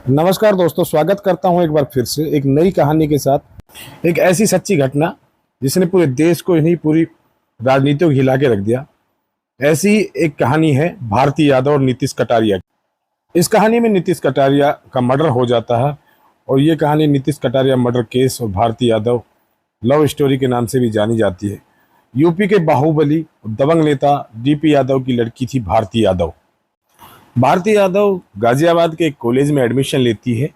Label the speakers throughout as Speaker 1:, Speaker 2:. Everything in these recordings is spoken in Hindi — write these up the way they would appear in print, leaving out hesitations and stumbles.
Speaker 1: नमस्कार दोस्तों, स्वागत करता हूं एक बार फिर से एक नई कहानी के साथ। एक ऐसी सच्ची घटना जिसने पूरे देश को नहीं, पूरी राजनीति को हिला के रख दिया। ऐसी एक कहानी है भारती यादव और नीतीश कटारिया की। इस कहानी में नीतीश कटारिया का मर्डर हो जाता है और ये कहानी नीतीश कटारिया मर्डर केस और भारती यादव लव स्टोरी के नाम से भी जानी जाती है। यूपी के बाहुबली दबंग नेता डीपी यादव की लड़की थी भारती यादव। भारती यादव गाजियाबाद के एक कॉलेज में एडमिशन लेती है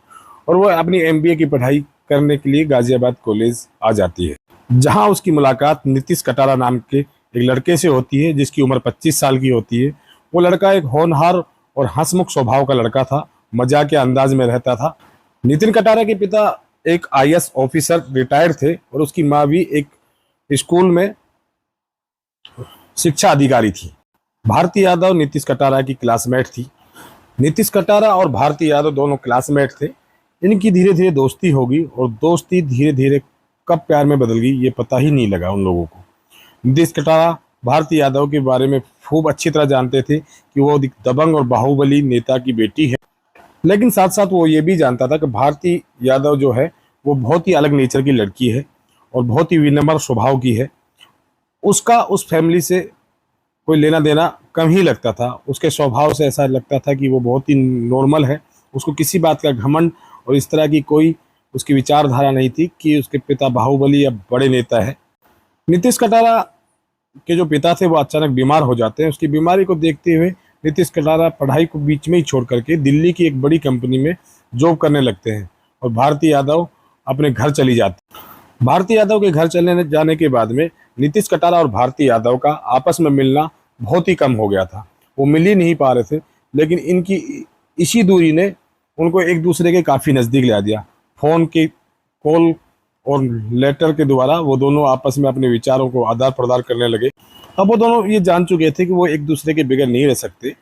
Speaker 1: और वो अपनी एमबीए की पढ़ाई करने के लिए गाजियाबाद कॉलेज आ जाती है, जहां उसकी मुलाकात नीतीश कटारा नाम के एक लड़के से होती है जिसकी उम्र 25 साल की होती है। वो लड़का एक होनहार और हंसमुख स्वभाव का लड़का था, मजाक के अंदाज में रहता था। नितिन कटारा के पिता एक आईएएस ऑफिसर रिटायर्ड थे और उसकी माँ भी एक स्कूल में शिक्षा अधिकारी थी। भारती यादव नीतीश कटारा की क्लासमेट थी। नीतीश कटारा और भारती यादव दोनों क्लासमेट थे। इनकी धीरे धीरे दोस्ती होगी और दोस्ती धीरे धीरे कब प्यार में बदल गई ये पता ही नहीं लगा उन लोगों को। नीतीश कटारा भारती यादव के बारे में खूब अच्छी तरह जानते थे कि वो दबंग और बाहुबली नेता की बेटी है, लेकिन साथ साथ वो ये भी जानता था कि भारती यादव जो है वो बहुत ही अलग नेचर की लड़की है और बहुत ही विनम्र स्वभाव की है। उसका उस फैमिली से कोई लेना देना कम ही लगता था। उसके स्वभाव से ऐसा लगता था कि वो बहुत ही नॉर्मल है। उसको किसी बात का घमंड और इस तरह की कोई उसकी विचारधारा नहीं थी कि उसके पिता बाहुबली या बड़े नेता है। नीतीश कटारा के जो पिता थे वो अचानक बीमार हो जाते हैं। उसकी बीमारी को देखते हुए नीतीश कटारा पढ़ाई को बीच में ही छोड़ करके दिल्ली की एक बड़ी कंपनी में जॉब करने लगते हैं और भारती यादव अपने घर चली जाती। भारती यादव के घर चले जाने के बाद में नीतीश कटारा और भारती यादव का आपस में मिलना बहुत ही कम हो गया था। वो मिल ही नहीं पा रहे थे, लेकिन इनकी इसी दूरी ने उनको एक दूसरे के काफ़ी नज़दीक ला दिया। फ़ोन के कॉल और लेटर के द्वारा वो दोनों आपस में अपने विचारों को आदान प्रदान करने लगे। अब वो दोनों ये जान चुके थे कि वो एक दूसरे के बगैर नहीं रह सकते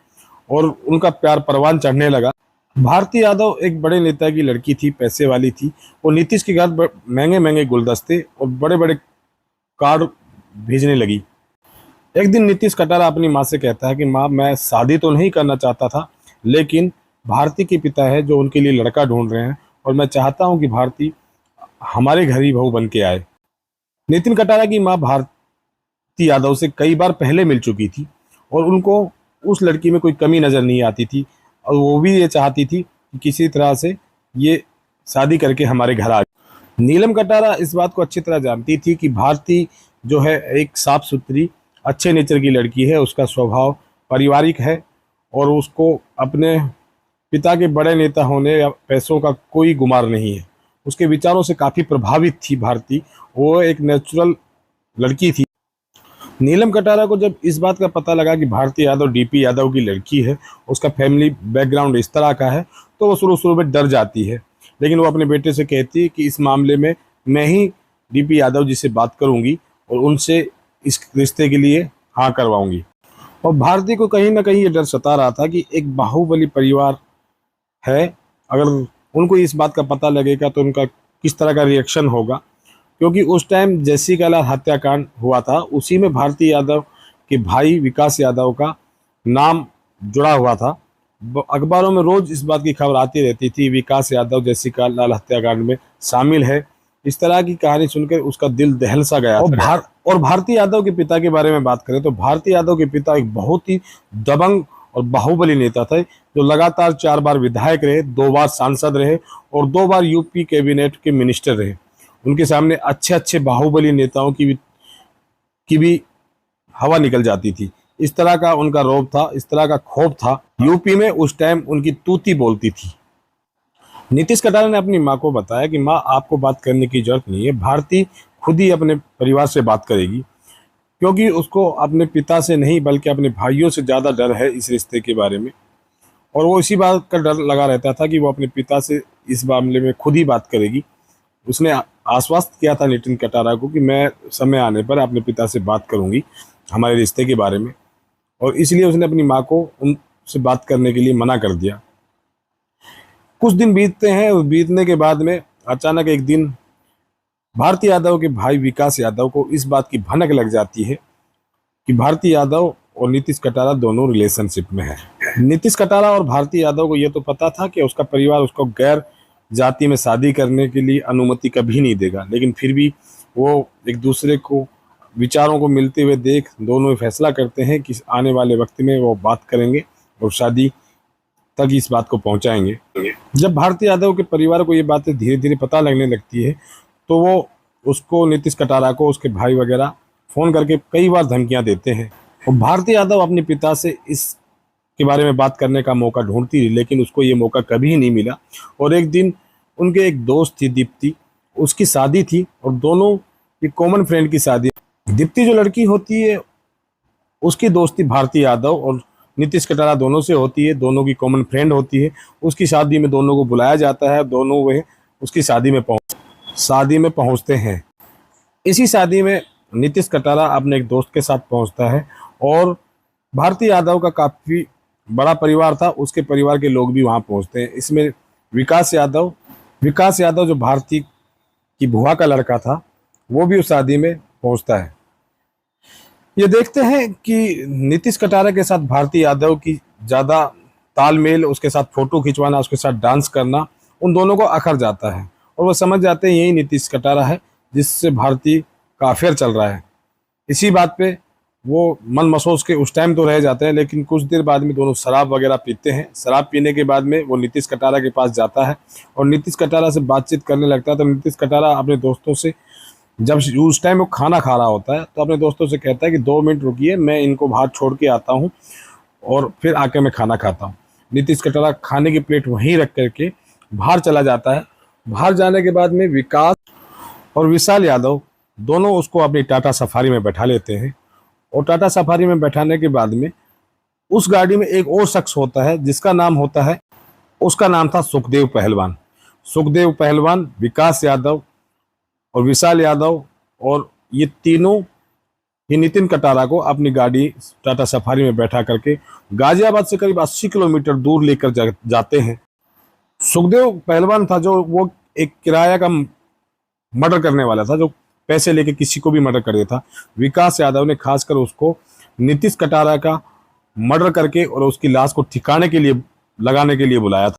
Speaker 1: और उनका प्यार परवान चढ़ने लगा। भारती यादव एक बड़े नेता की लड़की थी, पैसे वाली थी। वो नीतीश के घर महंगे महंगे गुलदस्ते और बड़े बड़े कार्ड भेजने लगी। एक दिन नीतीश कटारा अपनी माँ से कहता है कि माँ, मैं शादी तो नहीं करना चाहता था, लेकिन भारती के पिता है जो उनके लिए लड़का ढूंढ रहे हैं और मैं चाहता हूँ कि भारती हमारे घर ही बहू बन के आए। नितिन कटारा की माँ भारती यादव से कई बार पहले मिल चुकी थी और उनको उस लड़की में कोई कमी नज़र नहीं आती थी और वो भी ये चाहती थी कि किसी तरह से ये शादी करके हमारे घर आ। नीलम कटारा इस बात को अच्छी तरह जानती थी कि भारती जो है एक साफ सुथरी अच्छे नेचर की लड़की है। उसका स्वभाव पारिवारिक है और उसको अपने पिता के बड़े नेता होने या पैसों का कोई गुमार नहीं है। उसके विचारों से काफ़ी प्रभावित थी भारती। वो एक नेचुरल लड़की थी। नीलम कटारा को जब इस बात का पता लगा कि भारती यादव डीपी यादव की लड़की है, उसका फैमिली बैकग्राउंड इस तरह का है, तो वो शुरू शुरू में डर जाती है। लेकिन वो अपने बेटे से कहती है कि इस मामले में मैं ही डीपी यादव जी से बात करूंगी और उनसे इस रिश्ते के लिए हाँ करवाऊंगी। और भारती को कहीं ना कहीं ये डर सता रहा था कि एक बाहुबली परिवार है, अगर उनको इस बात का पता लगेगा तो उनका किस तरह का रिएक्शन होगा, क्योंकि उस टाइम जैसिका लाल हत्याकांड हुआ था, उसी में भारती यादव के भाई विकास यादव का नाम जुड़ा हुआ था। अखबारों में रोज इस बात की खबर आती रहती थी, विकास यादव जैसिका लाल हत्याकांड में शामिल है। इस तरह की कहानी सुनकर उसका दिल दहल सा गया। और भारती यादव के पिता के बारे में बात करें तो भारती यादव के पिता एक बहुत ही दबंग और बाहुबली नेता थे, जो लगातार 4 बार विधायक रहे, 2 बार सांसद रहे और 2 बार यूपी कैबिनेट के मिनिस्टर रहे। उनके सामने अच्छे अच्छे बाहुबली नेताओं की भी हवा निकल जाती थी। इस तरह का उनका रौब था, इस तरह का खौफ था। यूपी में उस टाइम उनकी तूती बोलती थी। नीतीश कटारा ने अपनी माँ को बताया कि माँ, आपको बात करने की जरूरत नहीं है, भारती खुद ही अपने परिवार से बात करेगी, क्योंकि उसको अपने पिता से नहीं बल्कि अपने भाइयों से ज़्यादा डर है इस रिश्ते के बारे में। और वो इसी बात का डर लगा रहता था कि वो अपने पिता से इस मामले में खुद ही बात करेगी। उसने आश्वस्त किया था नितिन कटारा को कि मैं समय आने पर अपने पिता से बात करूंगी हमारे रिश्ते के बारे में, और इसलिए उसने अपनी माँ को उनसे बात करने के लिए मना कर दिया। कुछ दिन बीतते हैं और बीतने के बाद में अचानक एक दिन भारती यादव के भाई विकास यादव को इस बात की भनक लग जाती है कि भारती यादव और नीतीश कटारा दोनों रिलेशनशिप में है। नीतीश कटारा और भारती यादव को ये तो पता था कि उसका परिवार उसको गैर जाति में शादी करने के लिए अनुमति कभी नहीं देगा, लेकिन फिर भी वो एक दूसरे को विचारों को मिलते हुए देख दोनों ही फैसला करते हैं कि आने वाले वक्त में वो बात करेंगे और शादी तक इस बात को पहुंचाएंगे। जब भारती यादव के परिवार को ये बातें धीरे धीरे पता लगने लगती है तो वो उसको, नीतीश कटारा को, उसके भाई वगैरह फ़ोन करके कई बार धमकियां देते हैं। और भारती यादव अपने पिता से इस के बारे में बात करने का मौका ढूंढती रही, लेकिन उसको ये मौका कभी नहीं मिला। और एक दिन उनके एक दोस्त थी दीप्ति, उसकी शादी थी और दोनों की कॉमन फ्रेंड की शादी। दीप्ति जो लड़की होती है उसकी दोस्ती भारती यादव और नीतीश कटारा दोनों से होती है, दोनों की कॉमन फ्रेंड होती है। उसकी शादी में दोनों को बुलाया जाता है, दोनों वे उसकी शादी में पहुंचते हैं। इसी शादी में नीतीश कटारा अपने एक दोस्त के साथ पहुंचता है और भारती यादव का काफ़ी बड़ा परिवार था, उसके परिवार के लोग भी वहां पहुंचते हैं। इसमें विकास यादव जो भारती की बुआ का लड़का था वो भी उस शादी में पहुंचता है। ये देखते हैं कि नीतीश कटारा के साथ भारती यादव की ज़्यादा तालमेल, उसके साथ फ़ोटो खिंचवाना, उसके साथ डांस करना उन दोनों को अखर जाता है और वो समझ जाते हैं यही नीतीश कटारा है जिससे भारती का अफेयर चल रहा है। इसी बात पे वो मन मसोस के उस टाइम तो रह जाते हैं, लेकिन कुछ देर बाद में दोनों शराब वगैरह पीते हैं। शराब पीने के बाद में वो नीतीश कटारा के पास जाता है और नीतीश कटारा से बातचीत करने लगता है। तो नीतीश कटारा अपने दोस्तों से, जब उस टाइम वो खाना खा रहा होता है, तो अपने दोस्तों से कहता है कि 2 मिनट रुकिए, मैं इनको बाहर छोड़ के आता हूँ और फिर आके मैं खाना खाता हूँ। नीतीश कटारा खाने की प्लेट वहीं रख करके बाहर चला जाता है। बाहर जाने के बाद में विकास और विशाल यादव दोनों उसको अपनी टाटा सफारी में बैठा लेते हैं और टाटा सफारी में बैठाने के बाद में उस गाड़ी में एक और शख्स होता है जिसका नाम था सुखदेव पहलवान, विकास यादव और विशाल यादव और ये तीनों ही नितिन कटारा को अपनी गाड़ी टाटा सफारी में बैठा करके गाजियाबाद से करीब 80 किलोमीटर दूर लेकर जाते हैं। सुखदेव पहलवान था जो वो एक किराया का मर्डर करने वाला था, जो पैसे लेके किसी को भी मर्डर कर देता था। विकास यादव ने खासकर उसको नीतीश कटारा का मर्डर करके और उसकी लाश को ठिकाने के लिए लगाने के लिए बुलाया था।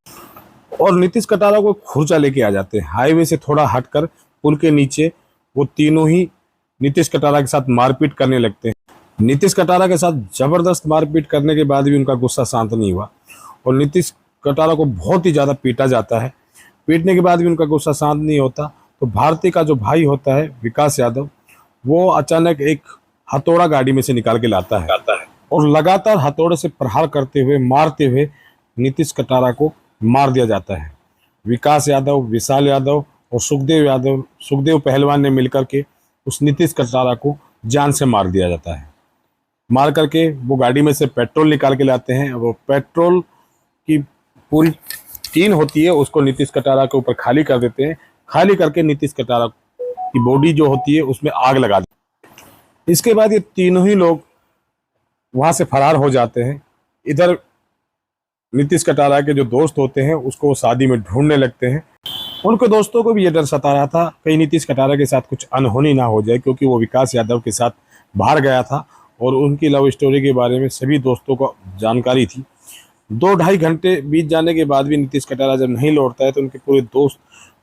Speaker 1: और नीतीश कटारा को खुर्चा लेके आ जाते हैं। हाईवे से थोड़ा हटकर पुल के नीचे वो तीनों ही नीतीश कटारा के साथ मारपीट करने लगते हैं। नीतीश कटारा के साथ जबरदस्त मारपीट करने के बाद भी उनका गुस्सा शांत नहीं हुआ और नीतीश कटारा को बहुत ही ज़्यादा पीटा जाता है। पीटने के बाद भी उनका गुस्सा शांत नहीं होता तो भारती का जो भाई होता है विकास यादव, वो अचानक एक हथौड़ा गाड़ी में से निकाल के लाता है और लगातार हथौड़े से प्रहार करते हुए, मारते हुए नीतीश कटारा को मार दिया जाता है। विकास यादव, विशाल यादव और सुखदेव पहलवान ने मिलकर के उस नीतीश कटारा को जान से मार दिया जाता है। मार करके वो गाड़ी में से पेट्रोल निकाल के लाते हैं। वो पेट्रोल की पूरी टीन होती है उसको नीतीश कटारा के ऊपर खाली कर देते हैं। खाली करके नीतीश कटारा की बॉडी जो होती है उसमें आग लगा देते हैं। इसके बाद ये तीनों ही लोग वहां से फरार हो जाते हैं। इधर नीतीश कटारा के जो दोस्त होते हैं उसको शादी में ढूंढने लगते हैं। उनके दोस्तों को भी ये डर सता रहा था कहीं नीतीश कटारा के साथ कुछ अनहोनी ना हो जाए, क्योंकि वो विकास यादव के साथ बाहर गया था और उनकी लव स्टोरी के बारे में सभी दोस्तों को जानकारी थी। 2-2.5 घंटे बीत जाने के बाद भी नीतीश कटारा जब नहीं लौटता है तो उनके पूरे दोस्त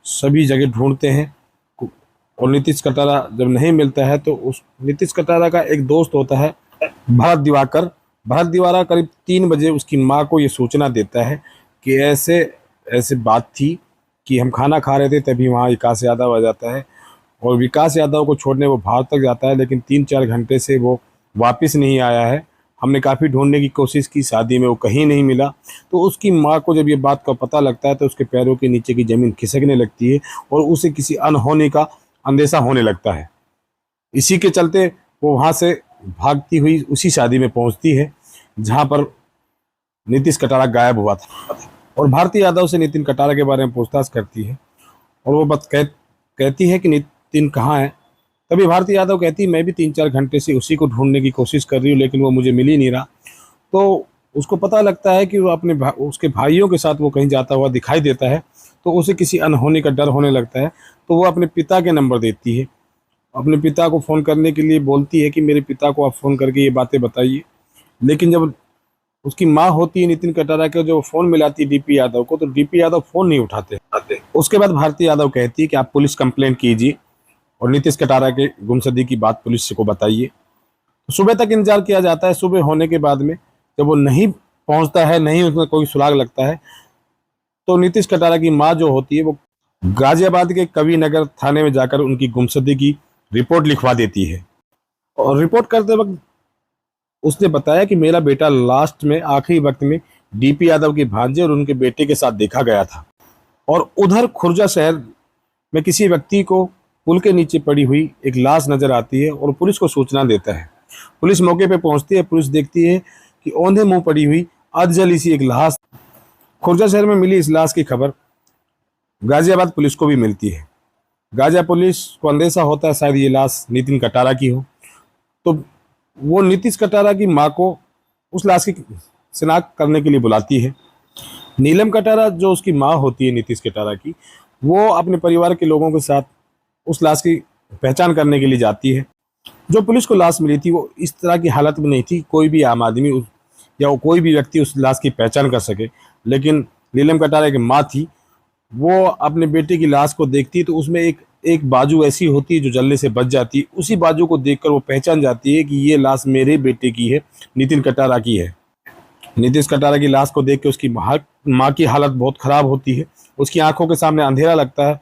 Speaker 1: सभी जगह ढूंढते हैं और नीतीश कटारा जब नहीं मिलता है तो उस नीतीश कटारा का एक दोस्त होता है भरत दिवारा करीब 3 बजे उसकी माँ को ये सूचना देता है कि ऐसे बात थी कि हम खाना खा रहे थे, तभी वहाँ विकास यादव आ जाता है और विकास यादव को छोड़ने वो भारत तक जाता है, लेकिन 3-4 घंटे से वो वापस नहीं आया है। हमने काफ़ी ढूंढने की कोशिश की, शादी में वो कहीं नहीं मिला। तो उसकी माँ को जब ये बात का पता लगता है तो उसके पैरों के नीचे की ज़मीन खिसकने लगती है और उसे किसी अनहोनी का अंदेशा होने लगता है। इसी के चलते वो वहाँ से भागती हुई उसी शादी में पहुँचती है जहाँ पर नीतीश कटारा गायब हुआ था और भारती यादव से नितिन कटारा के बारे में पूछताछ करती है और वो कहती है कि नितिन कहाँ है। तभी भारती यादव कहती है मैं भी 3-4 घंटे से उसी को ढूंढने की कोशिश कर रही हूँ, लेकिन वो मुझे मिल ही नहीं रहा। तो उसको पता लगता है कि वो उसके भाइयों के साथ वो कहीं जाता हुआ दिखाई देता है, तो उसे किसी अनहोनी का डर होने लगता है। तो वो अपने पिता के नंबर देती है, अपने पिता को फ़ोन करने के लिए बोलती है कि मेरे पिता को आप फ़ोन करके ये बातें बताइए। लेकिन जब उसकी माँ होती है नितिन कटारा के, जो फोन मिलाती है डीपी यादव को, तो डीपी यादव फोन नहीं उठाते। उसके बाद भारती यादव कहती है कि आप पुलिस कंप्लेंट कीजिए और नीतीश कटारा के गुमशुदगी की बात पुलिस को बताइए। सुबह तक इंतजार किया जाता है। सुबह होने के बाद में जब वो नहीं पहुंचता है, नहीं उसमें कोई सुराग लगता है, तो नीतीश कटारा की माँ जो होती है वो गाजियाबाद के कवि नगर थाने में जाकर उनकी गुमशुदगी की रिपोर्ट लिखवा देती है। और रिपोर्ट करते वक्त उसने बताया कि मेरा बेटा लास्ट में आखिरी वक्त में डीपी यादव के भांजे और उनके बेटे के साथ देखा गया था। और उधर खुर्जा शहर में किसी व्यक्ति को पुल के नीचे पड़ी हुई एक लाश नजर आती है और पुलिस को सूचना देता है। पुलिस मौके पे पहुंचती है। पुलिस देखती है कि औंधे मुंह पड़ी हुई अधजली सी एक लाश। खुर्जा शहर में मिली इस लाश की खबर गाजियाबाद पुलिस को भी मिलती है। गाजिया पुलिस को अंदेशा होता है शायद ये लाश नितिन कटारा की हो, तो वो नीतीश कटारा की माँ को उस लाश की शिनाख्त करने के लिए बुलाती है। नीलम कटारा जो उसकी माँ होती है नीतीश कटारा की, वो अपने परिवार के लोगों के साथ उस लाश की पहचान करने के लिए जाती है। जो पुलिस को लाश मिली थी वो इस तरह की हालत में नहीं थी कोई भी आम आदमी या कोई भी व्यक्ति उस लाश की पहचान कर सके। लेकिन नीलम कटारा की माँ थी, वो अपने बेटे की लाश को देखती तो उसमें एक बाजू ऐसी होती है जो जलने से बच जाती है। उसी बाजू को देखकर वो पहचान जाती है कि ये लाश मेरे बेटे की है, नितिन कटारा की है। नीतीश कटारा की लाश को देख के उसकी माँ की हालत बहुत खराब होती है। उसकी आंखों के सामने अंधेरा लगता है,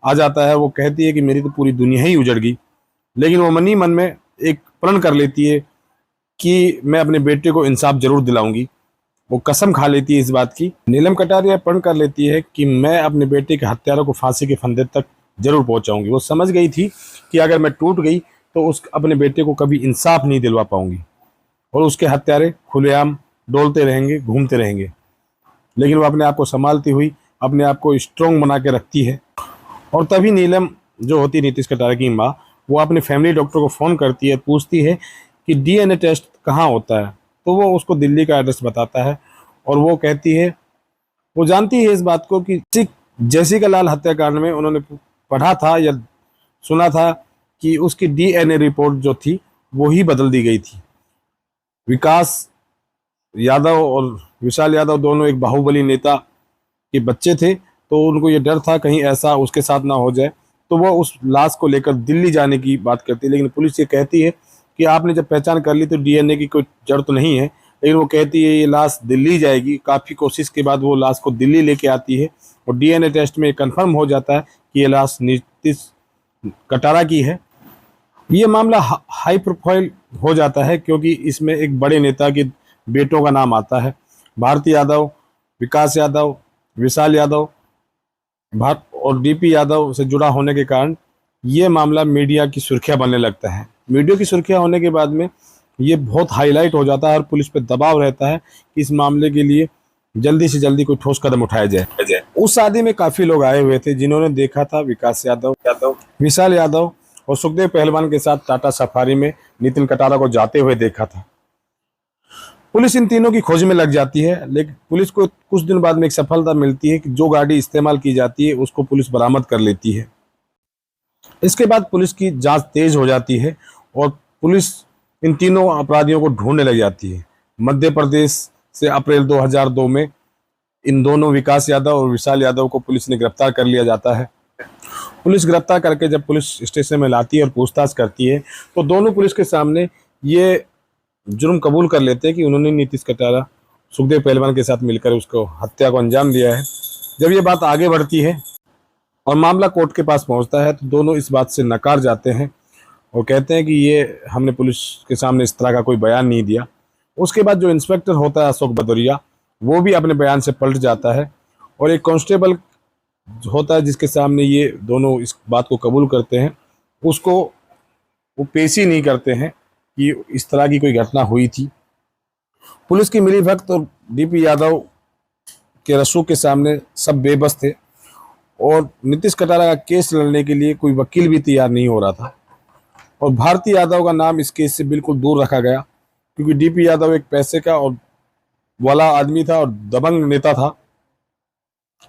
Speaker 1: आ जाता है। वो कहती है कि मेरी तो पूरी दुनिया ही उजड़ गई। लेकिन वो मन ही मन में एक प्रण कर लेती है कि मैं अपने बेटे को इंसाफ जरूर दिलाऊंगी। वो कसम खा लेती है इस बात की। नीलम कटारिया प्रण कर लेती है कि मैं अपने बेटे के हत्यारों को फांसी के फंदे तक जरूर पहुंचाऊंगी। वो समझ गई थी कि अगर मैं टूट गई तो उस अपने बेटे को कभी इंसाफ नहीं दिलवा पाऊंगी और उसके हत्यारे खुलेआम डोलते रहेंगे, घूमते रहेंगे। लेकिन वो अपने आप को संभालती हुई अपने आप को स्ट्रोंग बना के रखती है। और तभी नीलम जो होती है नीतीश कटारा की माँ, वो अपने फैमिली डॉक्टर को फ़ोन करती है, पूछती है कि डीएनए टेस्ट कहाँ होता है। तो वो उसको दिल्ली का एड्रेस बताता है और वो कहती है, वो जानती है इस बात को कि जेसिका लाल हत्याकांड में उन्होंने पढ़ा था या सुना था कि उसकी डीएनए रिपोर्ट जो थी वो ही बदल दी गई थी। विकास यादव और विशाल यादव दोनों एक बाहुबली नेता के बच्चे थे, तो उनको ये डर था कहीं ऐसा उसके साथ ना हो जाए, तो वो उस लाश को लेकर दिल्ली जाने की बात करती है। लेकिन पुलिस ये कहती है कि आपने जब पहचान कर ली तो डीएनए की कोई जड़ तो नहीं है। लेकिन वो कहती है ये लाश दिल्ली जाएगी। काफ़ी कोशिश के बाद वो लाश को दिल्ली लेके आती है और डीएनए टेस्ट में कंफर्म हो जाता है कि ये लाश नीतीश कटारा की है। ये मामला हाई प्रोफाइल हो जाता है क्योंकि इसमें एक बड़े नेता के बेटों का नाम आता है। भारती यादव, विकास यादव, विशाल यादव और डीपी यादव से जुड़ा होने के कारण ये मामला मीडिया की सुर्खियां बनने लगता है। मीडिया की सुर्खियां होने के बाद में ये बहुत हाईलाइट हो जाता है और पुलिस पे दबाव रहता है कि इस मामले के लिए जल्दी से जल्दी कोई ठोस कदम उठाया जाए। उस शादी में काफी लोग आए हुए थे जिन्होंने देखा था विकास यादव, विशाल यादव और सुखदेव पहलवान के साथ टाटा सफारी में नितिन कटारा को जाते हुए देखा था। पुलिस इन तीनों की खोज में लग जाती है, लेकिन पुलिस को कुछ दिन बाद में एक सफलता मिलती है कि जो गाड़ी इस्तेमाल की जाती है उसको पुलिस बरामद कर लेती है। इसके बाद पुलिस की जांच तेज हो जाती है और पुलिस इन तीनों अपराधियों को ढूंढने लग जाती है। मध्य प्रदेश से अप्रैल 2002 में इन दोनों विकास यादव और विशाल यादव को पुलिस ने गिरफ्तार कर लिया जाता है। पुलिस गिरफ्तार करके जब पुलिस स्टेशन में लाती है और पूछताछ करती है तो दोनों पुलिस के सामने ये जुर्म कबूल कर लेते हैं कि उन्होंने नीतीश कटारा सुखदेव पहलवान के साथ मिलकर उसको हत्या को अंजाम दिया है। जब ये बात आगे बढ़ती है और मामला कोर्ट के पास पहुंचता है तो दोनों इस बात से नकार जाते हैं और कहते हैं कि ये हमने पुलिस के सामने इस तरह का कोई बयान नहीं दिया। उसके बाद जो इंस्पेक्टर होता है अशोक भदौरिया, वो भी अपने बयान से पलट जाता है और एक कांस्टेबल होता है जिसके सामने ये दोनों इस बात को कबूल करते हैं, उसको वो पेश ही नहीं करते हैं कि इस तरह की कोई घटना हुई थी। पुलिस की मिलीभगत और डीपी यादव के रसूख के सामने सब बेबस थे और नीतीश कटारा का केस लड़ने के लिए कोई वकील भी तैयार नहीं हो रहा था। और भारती यादव का नाम इस केस से बिल्कुल दूर रखा गया क्योंकि डीपी यादव एक पैसे का और वाला आदमी था और दबंग नेता था।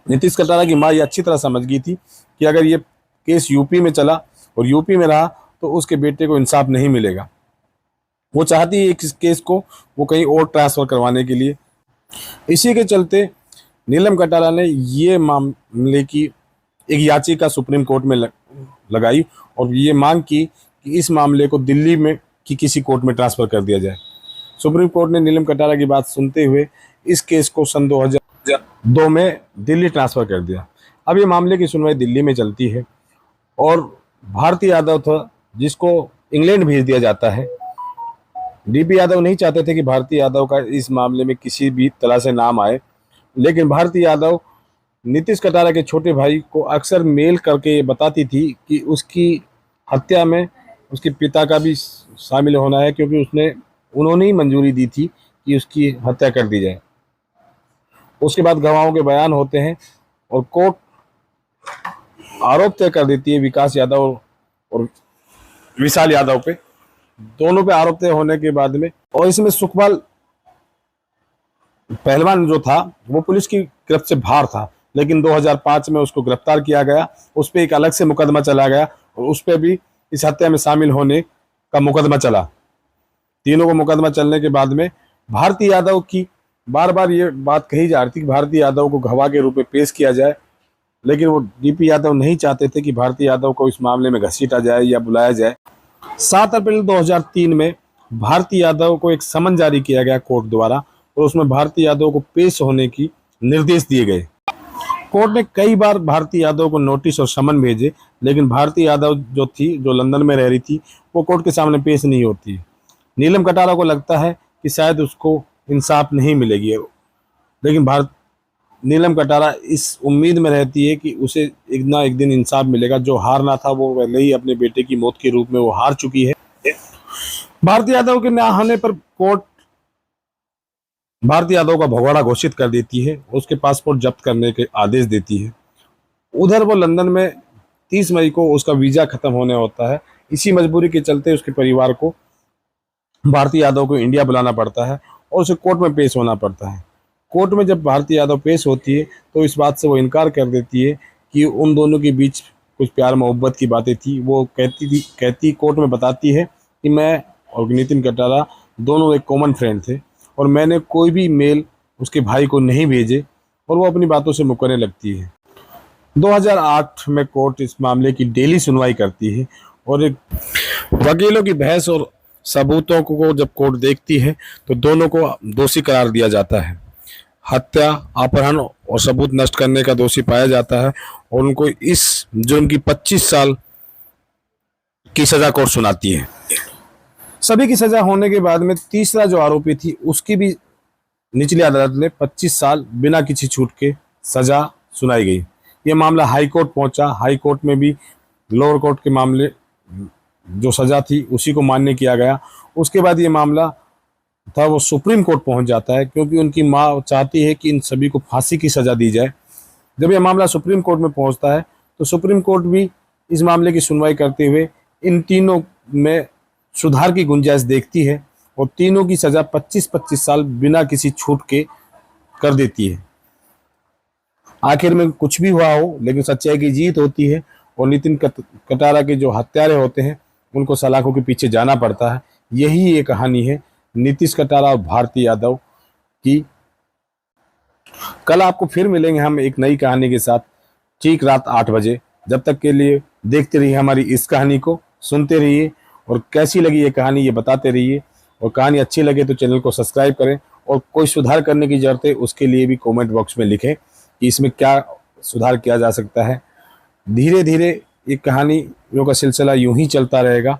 Speaker 1: नीतीश कटारा की माँ ये अच्छी तरह समझ गई थी कि अगर ये केस यूपी में चला और यूपी में रहा तो उसके बेटे को इंसाफ नहीं मिलेगा। वो चाहती है इस केस को वो कहीं और ट्रांसफ़र करवाने के लिए। इसी के चलते नीलम कटारा ने ये मामले की एक याचिका सुप्रीम कोर्ट में लगाई और ये मांग की कि इस मामले को दिल्ली में की किसी कोर्ट में ट्रांसफ़र कर दिया जाए। सुप्रीम कोर्ट ने नीलम कटारा की बात सुनते हुए इस केस को सन 2002 में दिल्ली ट्रांसफ़र कर दिया। अब ये मामले की सुनवाई दिल्ली में चलती है और भारती यादव था जिसको इंग्लैंड भेज दिया जाता है। डीपी यादव नहीं चाहते थे कि भारती यादव का इस मामले में किसी भी तरह से नाम आए, लेकिन भारती यादव नीतीश कटारा के छोटे भाई को अक्सर मेल करके ये बताती थी कि उसकी हत्या में उसके पिता का भी शामिल होना है, क्योंकि उन्होंने ही मंजूरी दी थी कि उसकी हत्या कर दी जाए। उसके बाद गवाहों के बयान होते हैं और कोर्ट आरोप तय कर देती है विकास यादव और विशाल यादव पे, दोनों पे आरोप तय होने के बाद में। और इसमें सुखपाल पहलवान जो था वो पुलिस की गिरफ्त से बाहर था, लेकिन 2005 में उसको गिरफ्तार किया गया। उस पर एक अलग से मुकदमा चला गया और उस पर भी इस हत्या में शामिल होने का मुकदमा चला। तीनों को मुकदमा चलने के बाद में भारती यादव की बार बार ये बात कही जा रही थी कि भारती यादव को गवाह के रूप में पेश किया जाए, लेकिन वो डीपी यादव नहीं चाहते थे कि भारती यादव को इस मामले में घसीटा जाए या बुलाया जाए। 7 अप्रैल 2003 में भारती यादव को एक समन जारी किया गया कोर्ट द्वारा और उसमें भारती यादव को पेश होने की निर्देश दिए गए। कोर्ट ने कई बार भारती यादव को नोटिस और समन भेजे, लेकिन भारती यादव जो लंदन में रह रही थी वो कोर्ट के सामने पेश नहीं होती। नीलम कटारा को लगता है कि शायद उसको इंसाफ नहीं मिलेगी, लेकिन नीलम कटारा इस उम्मीद में रहती है कि उसे एक ना एक दिन इंसाफ मिलेगा। जो हारना था वो पहले ही अपने बेटे की मौत के रूप में वो हार चुकी है। भारती यादव के ना आने पर कोर्ट भारती यादव का भगोड़ा घोषित कर देती है, उसके पासपोर्ट जब्त करने के आदेश देती है। उधर वो लंदन में 30 मई को उसका वीज़ा खत्म होने होता है। इसी मजबूरी के चलते उसके परिवार को भारती यादव को इंडिया बुलाना पड़ता है और उसे कोर्ट में पेश होना पड़ता है। कोर्ट में जब भारती यादव पेश होती है तो इस बात से वो इनकार कर देती है कि उन दोनों के बीच कुछ प्यार मोहब्बत की बातें थी। वो कहती कोर्ट में बताती है कि मैं और नितिन कटारा दोनों एक कॉमन फ्रेंड थे और मैंने कोई भी मेल उसके भाई को नहीं भेजे, और वो अपनी बातों से मुकरने लगती है। 2008 में कोर्ट इस मामले की डेली सुनवाई करती है और एक वकीलों की बहस और सबूतों को जब कोर्ट देखती है तो दोनों को दोषी करार दिया जाता है। हत्या, अपहरण और सबूत नष्ट करने का दोषी पाया जाता है और उनको इस जुर्म की 25 साल की सजा कोर्ट सुनाती है। सभी की सजा होने के बाद में तीसरा जो आरोपी थी उसकी भी निचली अदालत ने 25 साल बिना किसी छूट के सजा सुनाई गई। ये मामला हाई कोर्ट पहुंचा। हाई कोर्ट में भी लोअर कोर्ट के मामले जो सजा थी उसी को मान्य किया गया। उसके बाद ये मामला था वो सुप्रीम कोर्ट पहुंच जाता है, क्योंकि उनकी माँ चाहती है कि इन सभी को फांसी की सज़ा दी जाए। जब ये मामला सुप्रीम कोर्ट में पहुंचता है तो सुप्रीम कोर्ट भी इस मामले की सुनवाई करते हुए इन तीनों में सुधार की गुंजाइश देखती है और तीनों की सज़ा 25-25 साल बिना किसी छूट के कर देती है। आखिर में कुछ भी हुआ हो, लेकिन सच्चाई की जीत होती है और नितिन कटारा के जो हत्यारे होते हैं उनको सलाखों के पीछे जाना पड़ता है। यही ये कहानी है नीतीश कटारा और भारती यादव की। कल आपको फिर मिलेंगे हम एक नई कहानी के साथ, ठीक रात 8 बजे। जब तक के लिए देखते रहिए हमारी इस कहानी को, सुनते रहिए और कैसी लगी ये कहानी ये बताते रहिए। और कहानी अच्छी लगे तो चैनल को सब्सक्राइब करें और कोई सुधार करने की जरूरत है उसके लिए भी कमेंट बॉक्स में लिखें कि इसमें क्या सुधार किया जा सकता है। धीरे धीरे ये कहानियों का सिलसिला यूं ही चलता रहेगा।